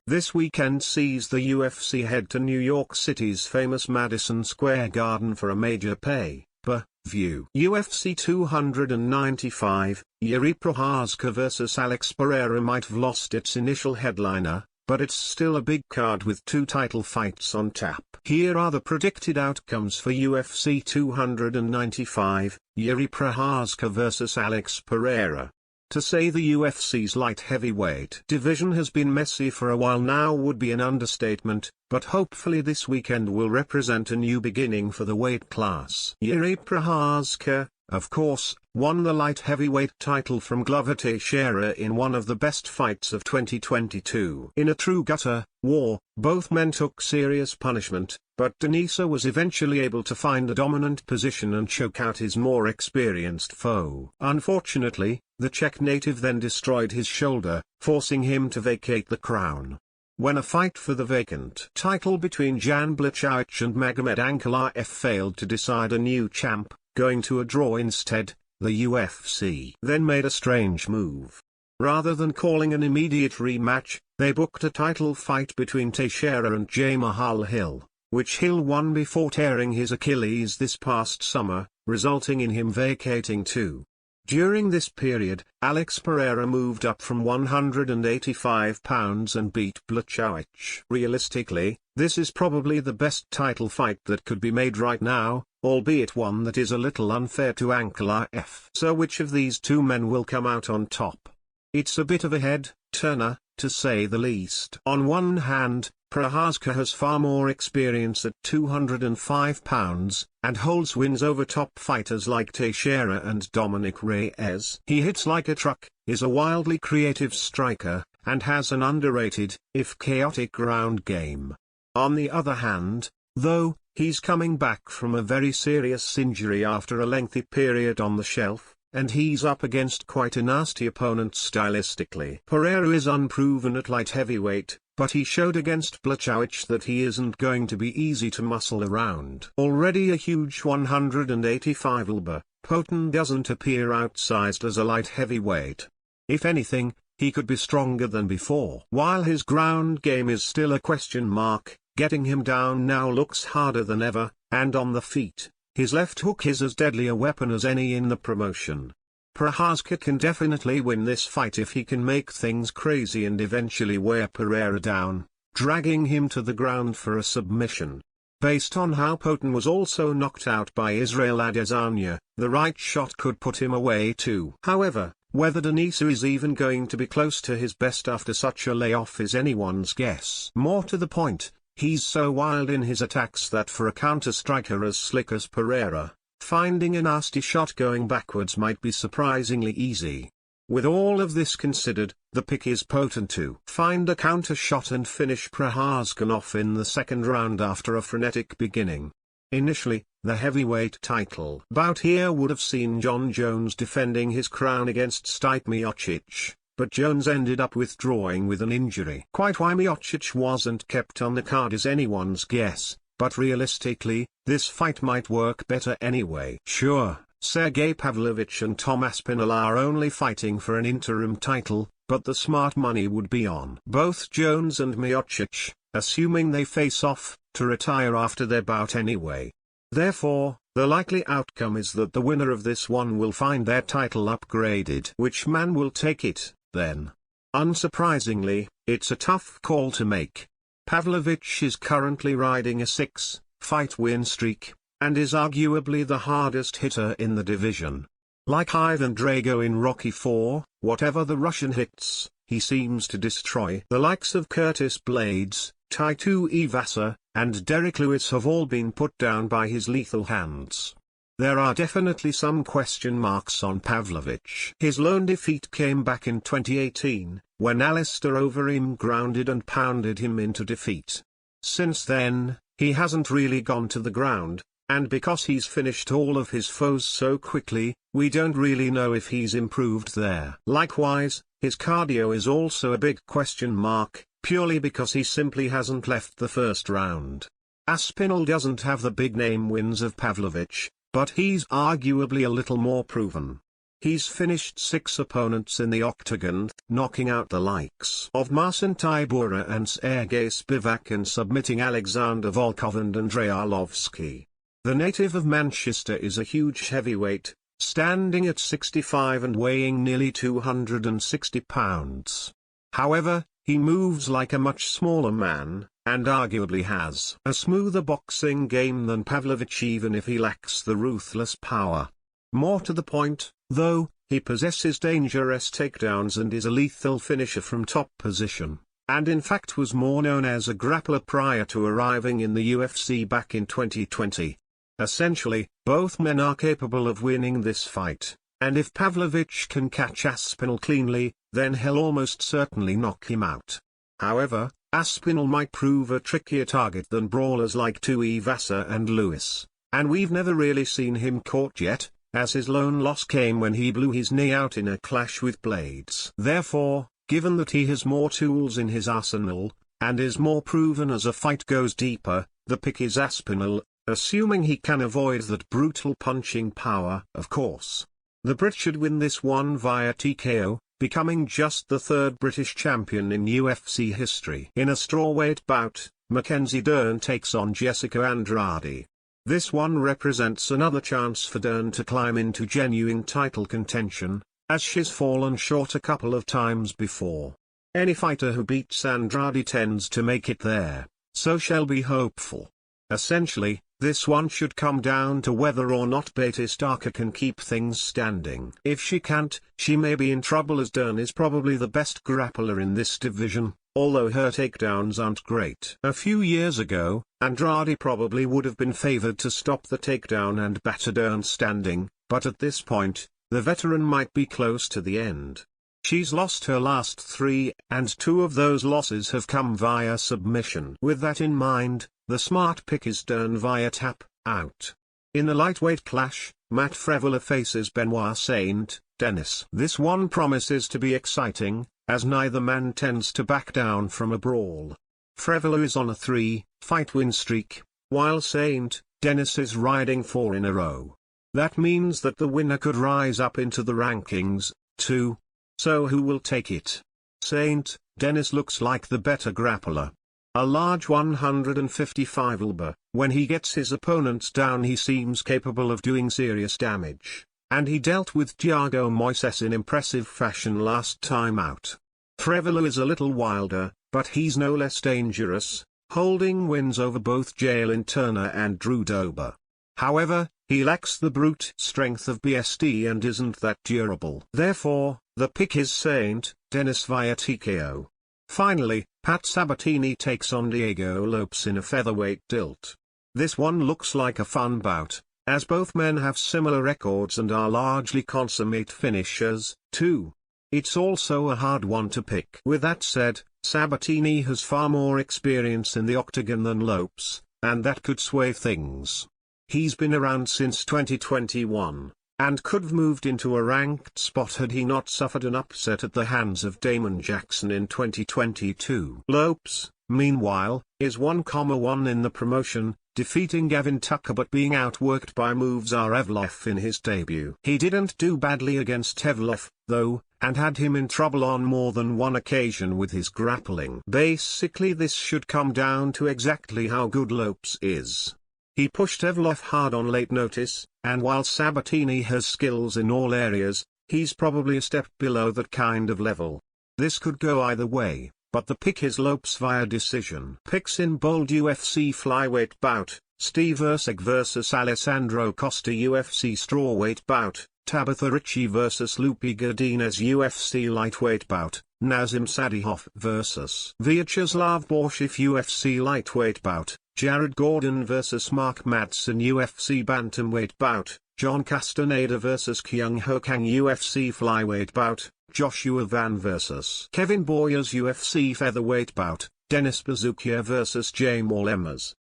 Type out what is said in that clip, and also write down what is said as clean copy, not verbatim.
This weekend sees the UFC head to New York City's famous Madison Square Garden for a major pay-per-view. UFC 295, Jiri Prochazka vs Alex Pereira might have lost its initial headliner, but it's still a big card with two title fights on tap. Here are the predicted outcomes for UFC 295, Jiri Prochazka vs Alex Pereira. To say the UFC's light heavyweight division has been messy for a while now would be an understatement, but hopefully this weekend will represent a new beginning for the weight class. Jiri Prochazka, of course, won the light heavyweight title from Glover Teixeira in one of the best fights of 2022. In a true gutter war, both men took serious punishment, but Denisa was eventually able to find a dominant position and choke out his more experienced foe. Unfortunately, the Czech native then destroyed his shoulder, forcing him to vacate the crown. When a fight for the vacant title between Jan Blachowicz and Magomed Ankalaev failed to decide a new champ, going to a draw instead, the UFC then made a strange move. Rather than calling an immediate rematch, they booked a title fight between Teixeira and Jamahal Hill, which Hill won before tearing his Achilles this past summer, resulting in him vacating too. During this period, Alex Pereira moved up from 185 pounds and beat Blachowicz. Realistically, this is probably the best title fight that could be made right now, albeit one that is a little unfair to Ankalaev. So which of these two men will come out on top? It's a bit of a head-turner, to say the least. On one hand, Prochazka has far more experience at 205 pounds, and holds wins over top fighters like Teixeira and Dominic Reyes. He hits like a truck, is a wildly creative striker, and has an underrated, if chaotic ground game. On the other hand, though, he's coming back from a very serious injury after a lengthy period on the shelf, and he's up against quite a nasty opponent stylistically. Pereira is unproven at light heavyweight, but he showed against Blachowicz that he isn't going to be easy to muscle around. Already a huge 185-libra, Poten doesn't appear outsized as a light heavyweight. If anything, he could be stronger than before. While his ground game is still a question mark, getting him down now looks harder than ever, and on the feet, his left hook is as deadly a weapon as any in the promotion. Prochazka can definitely win this fight if he can make things crazy and eventually wear Pereira down, dragging him to the ground for a submission. Based on how Poten was also knocked out by Israel Adesanya, the right shot could put him away too. However, whether Denisa is even going to be close to his best after such a layoff is anyone's guess. More to the point, he's so wild in his attacks that for a counter-striker as slick as Pereira, finding a nasty shot going backwards might be surprisingly easy. With all of this considered, the pick is Poten to find a counter shot and finish Prochazka off in the second round after a frenetic beginning. Initially, the heavyweight title bout here would have seen Jon Jones defending his crown against Stipe Miocic, but Jones ended up withdrawing with an injury. Quite why Miocic wasn't kept on the card is anyone's guess, but realistically, this fight might work better anyway. Sure, Sergey Pavlovich and Tom Aspinall are only fighting for an interim title, but the smart money would be on both Jones and Miocic, assuming they face off, to retire after their bout anyway. Therefore, the likely outcome is that the winner of this one will find their title upgraded. Which man will take it, then? Unsurprisingly, it's a tough call to make. Pavlovich is currently riding a 6-fight win streak, and is arguably the hardest hitter in the division. Like Ivan Drago in Rocky IV, whatever the Russian hits, he seems to destroy. The likes of Curtis Blades, Taitu Ivasa, and Derek Lewis have all been put down by his lethal hands. There are definitely some question marks on Pavlovich. His lone defeat came back in 2018, when Alistair Overeem grounded and pounded him into defeat. Since then, he hasn't really gone to the ground, and because he's finished all of his foes so quickly, we don't really know if he's improved there. Likewise, his cardio is also a big question mark, purely because he simply hasn't left the first round. Aspinall doesn't have the big name wins of Pavlovich, but he's arguably a little more proven. He's finished 6 opponents in the octagon, knocking out the likes of Marcin Tybura and Sergey Spivak and submitting Alexander Volkov and Andrei Arlovsky. The native of Manchester is a huge heavyweight, standing at 65 and weighing nearly 260 pounds. However, he moves like a much smaller man, and arguably has a smoother boxing game than Pavlovich even if he lacks the ruthless power. More to the point, though, he possesses dangerous takedowns and is a lethal finisher from top position, and in fact was more known as a grappler prior to arriving in the UFC back in 2020. Essentially, both men are capable of winning this fight, and if Pavlovich can catch Aspinall cleanly, then he'll almost certainly knock him out. However, Aspinall might prove a trickier target than brawlers like Tuivasa and Lewis, and we've never really seen him caught yet, as his lone loss came when he blew his knee out in a clash with Blades. Therefore, given that he has more tools in his arsenal, and is more proven as a fight goes deeper, the pick is Aspinall, assuming he can avoid that brutal punching power, of course. The Brit should win this one via TKO, becoming just the 3rd British champion in UFC history. In a strawweight bout, Mackenzie Dern takes on Jessica Andrade. This one represents another chance for Dern to climb into genuine title contention, as she's fallen short a couple of times before. Any fighter who beats Andrade tends to make it there, so shall be hopeful. Essentially, this one should come down to whether or not Batistaka can keep things standing. If she can't, she may be in trouble as Dern is probably the best grappler in this division, although her takedowns aren't great. A few years ago, Andrade probably would have been favored to stop the takedown and batter Dern standing, but at this point, the veteran might be close to the end. She's lost her last 3, and 2 of those losses have come via submission. With that in mind, the smart pick is Dern via tap out. In the lightweight clash, Matt Frevola faces Benoit Saint Denis. This one promises to be exciting, as neither man tends to back down from a brawl. Frevola is on a 3-fight win streak, while Saint Denis is riding 4 in a row. That means that the winner could rise up into the rankings, too. So who will take it? Saint Denis looks like the better grappler. A large 155 lb, when he gets his opponents down he seems capable of doing serious damage, and he dealt with Thiago Moises in impressive fashion last time out. Frevola is a little wilder, but he's no less dangerous, holding wins over both Jalen Turner and Drew Dober. However, he lacks the brute strength of BSD and isn't that durable. Therefore, the pick is Saint Denis via TKO. Finally, Pat Sabatini takes on Diego Lopes in a featherweight tilt. This one looks like a fun bout, as both men have similar records and are largely consummate finishers, too. It's also a hard one to pick. With that said, Sabatini has far more experience in the octagon than Lopes, and that could sway things. He's been around since 2021, and could have moved into a ranked spot had he not suffered an upset at the hands of Damon Jackson in 2022. Lopes, meanwhile, is 1-1 in the promotion, defeating Gavin Tucker but being outworked by Movsar Evloev in his debut. He didn't do badly against Evloev, though, and had him in trouble on more than one occasion with his grappling. Basically this should come down to exactly how good Lopes is. He pushed Evloev hard on late notice, and while Sabatini has skills in all areas, he's probably a step below that kind of level. This could go either way, but the pick is Lopes via decision. Picks in bold UFC flyweight bout, Steve Erceg vs Alessandro Costa UFC strawweight bout, Tabitha Ricci vs Lupi Godinez UFC lightweight bout, Nazim Sadihov vs Vyacheslav Borshev UFC lightweight bout, Jared Gordon vs Mark Madsen UFC bantamweight bout, John Castaneda vs Kyung Ho Kang UFC flyweight bout, Joshua Van vs Kevin Boyers UFC featherweight bout, Denis Bazookia vs Jamal Emmers.